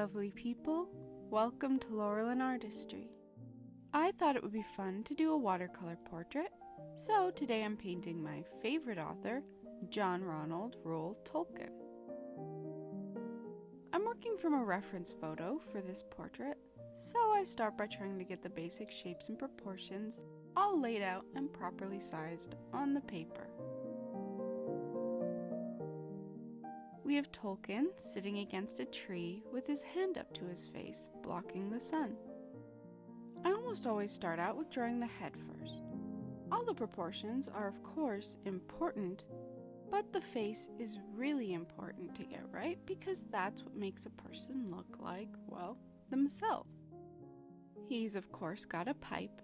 lovely people, welcome to Laurel and Artistry. I thought it would be fun to do a watercolor portrait, so today I'm painting my favorite author, John Ronald Reuel Tolkien. I'm working from a reference photo for this portrait, so I start by trying to get the basic shapes and proportions all laid out and properly sized on the paper. We have Tolkien sitting against a tree with his hand up to his face, blocking the sun. I almost always start out with drawing the head first. All the proportions are of course important, but the face is really important to get right because that's what makes a person look like, well, themselves. He's of course got a pipe.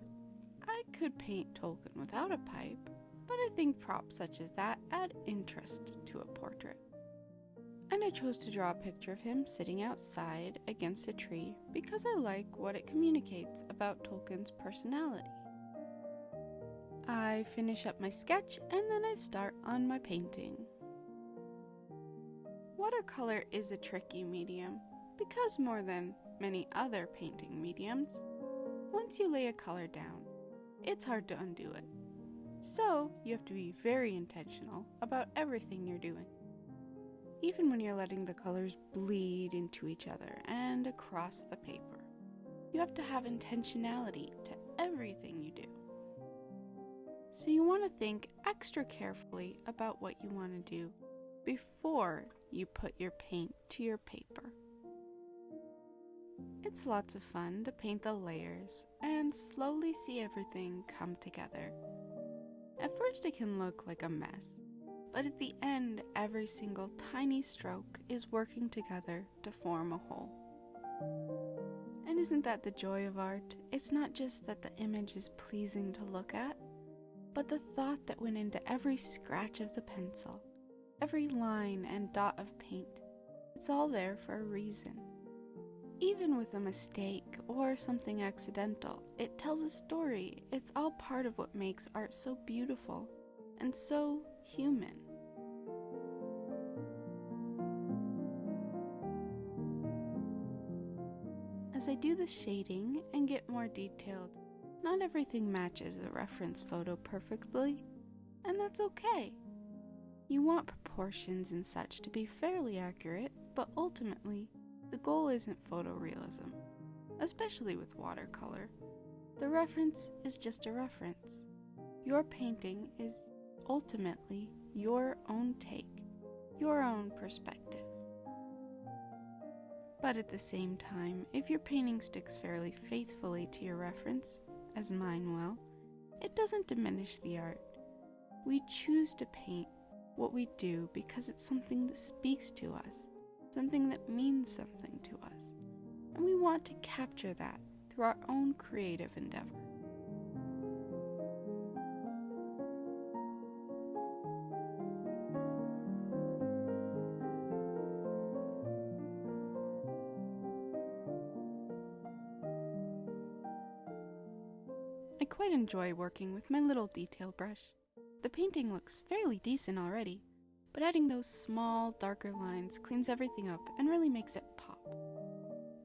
I could paint Tolkien without a pipe, but I think props such as that add interest to a portrait. And I chose to draw a picture of him sitting outside against a tree because I like what it communicates about Tolkien's personality. I finish up my sketch and then I start on my painting. Watercolor is a tricky medium because more than many other painting mediums, once you lay a color down, it's hard to undo it. So you have to be very intentional about everything you're doing. Even when you're letting the colors bleed into each other and across the paper, you have to have intentionality to everything you do. So you want to think extra carefully about what you want to do before you put your paint to your paper. It's lots of fun to paint the layers and slowly see everything come together. At first it can look like a mess, but at the end every single tiny stroke is working together to form a whole. And isn't that the joy of art? It's not just that the image is pleasing to look at, but the thought that went into every scratch of the pencil, every line and dot of paint. It's all there for a reason. Even with a mistake or something accidental, it tells a story. It's all part of what makes art so beautiful and so human. As I do the shading and get more detailed, not everything matches the reference photo perfectly, and that's okay. You want proportions and such to be fairly accurate, but ultimately, the goal isn't photorealism, especially with watercolor. The reference is just a reference. Your painting is ultimately your own take, your own perspective. But at the same time, if your painting sticks fairly faithfully to your reference, as mine will, it doesn't diminish the art. We choose to paint what we do because it's something that speaks to us, something that means something to us, and we want to capture that through our own creative endeavor. I quite enjoy working with my little detail brush. The painting looks fairly decent already, but adding those small, darker lines cleans everything up and really makes it pop.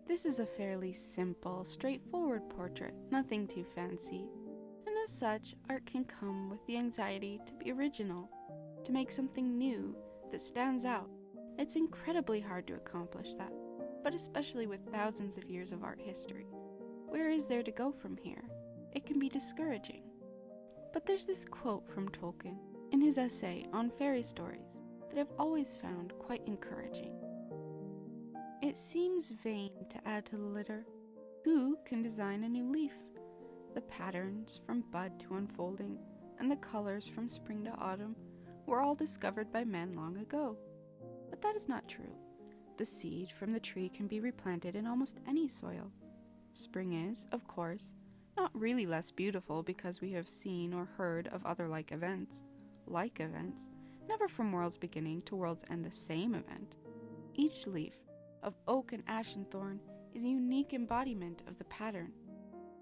This is a fairly simple, straightforward portrait, nothing too fancy, and as such, art can come with the anxiety to be original, to make something new that stands out. It's incredibly hard to accomplish that, but especially with thousands of years of art history. Where is there to go from here? It can be discouraging. But there's this quote from Tolkien in his essay on fairy stories that I've always found quite encouraging. It seems vain to add to the litter. Who can design a new leaf? The patterns from bud to unfolding and the colors from spring to autumn were all discovered by men long ago. But that is not true. The seed from the tree can be replanted in almost any soil. Spring is, of course, not really less beautiful because we have seen or heard of other like events, never from world's beginning to world's end the same event. Each leaf of oak and ash and thorn is a unique embodiment of the pattern,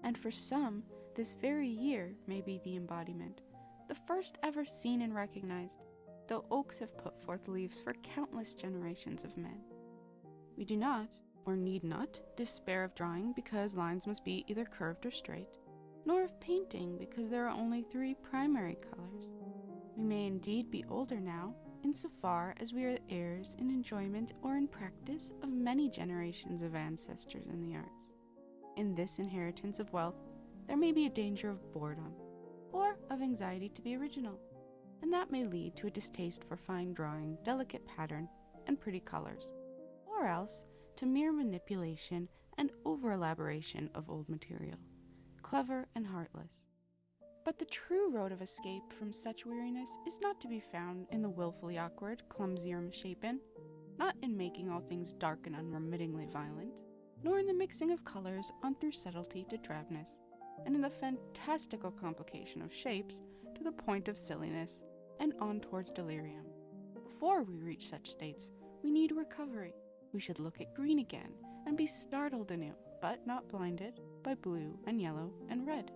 and for some, this very year may be the embodiment, the first ever seen and recognized, though oaks have put forth leaves for countless generations of men. We do not, or need not, despair of drawing because lines must be either curved or straight, nor of painting because there are only 3 primary colors. We may indeed be older now, insofar as we are heirs in enjoyment or in practice of many generations of ancestors in the arts. In this inheritance of wealth, there may be a danger of boredom, or of anxiety to be original, and that may lead to a distaste for fine drawing, delicate pattern, and pretty colors, or else to mere manipulation and over-elaboration of old material, clever and heartless. But the true road of escape from such weariness is not to be found in the willfully awkward, clumsy, or misshapen, not in making all things dark and unremittingly violent, nor in the mixing of colors on through subtlety to drabness, and in the fantastical complication of shapes to the point of silliness, and on towards delirium. Before we reach such states, we need recovery. We should look at green again, and be startled anew, but not blinded, by blue and yellow and red.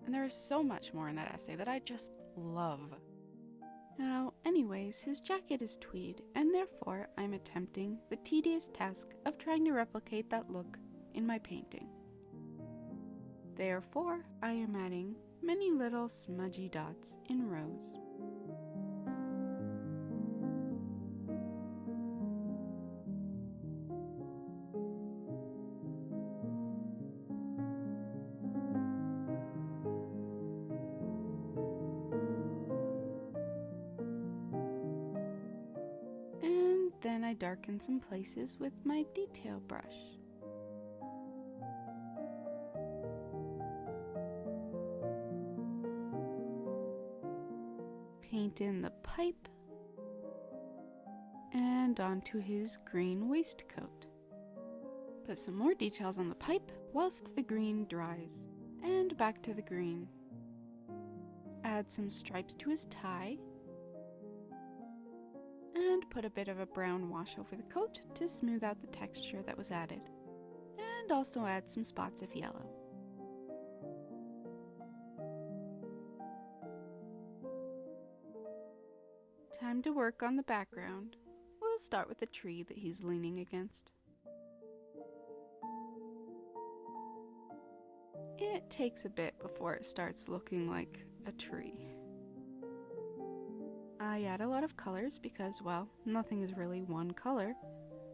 And there is so much more in that essay that I just love. Now, anyways, his jacket is tweed, and therefore I'm attempting the tedious task of trying to replicate that look in my painting. Therefore, I am adding many little smudgy dots in rows. And then I darken some places with my detail brush. Paint in the pipe and onto his green waistcoat. Put some more details on the pipe whilst the green dries, and back to the green. Add some stripes to his tie, and put a bit of a brown wash over the coat to smooth out the texture that was added, and also add some spots of yellow. Time to work on the background. We'll start with the tree that he's leaning against. It takes a bit before it starts looking like a tree. I add a lot of colors because, well, nothing is really one color.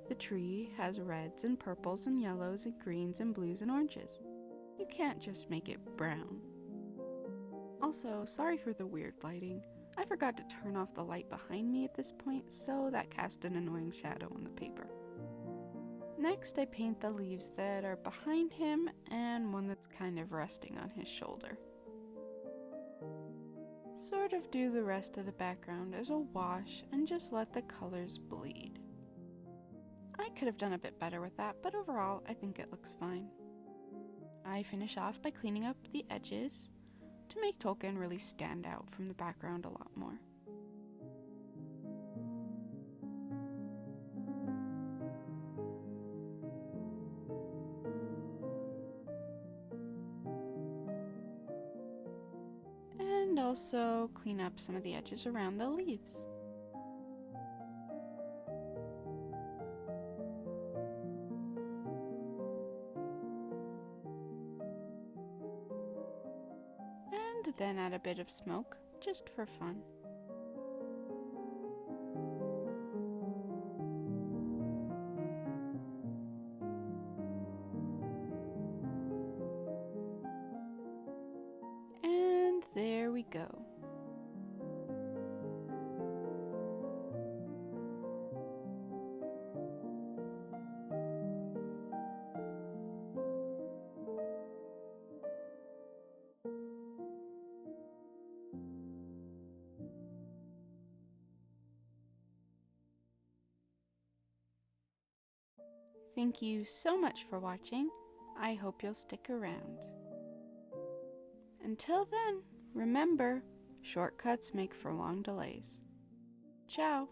The tree has reds and purples and yellows and greens and blues and oranges. You can't just make it brown. Also, sorry for the weird lighting. I forgot to turn off the light behind me at this point, so that cast an annoying shadow on the paper. Next, I paint the leaves that are behind him and one that's kind of resting on his shoulder. Sort of do the rest of the background as a wash and just let the colors bleed. I could have done a bit better with that, but overall I think it looks fine. I finish off by cleaning up the edges to make Tolkien really stand out from the background a lot more. And also clean up some of the edges around the leaves. And then add a bit of smoke, just for fun. And there we go. Thank you so much for watching. I hope you'll stick around. Until then, remember, shortcuts make for long delays. Ciao!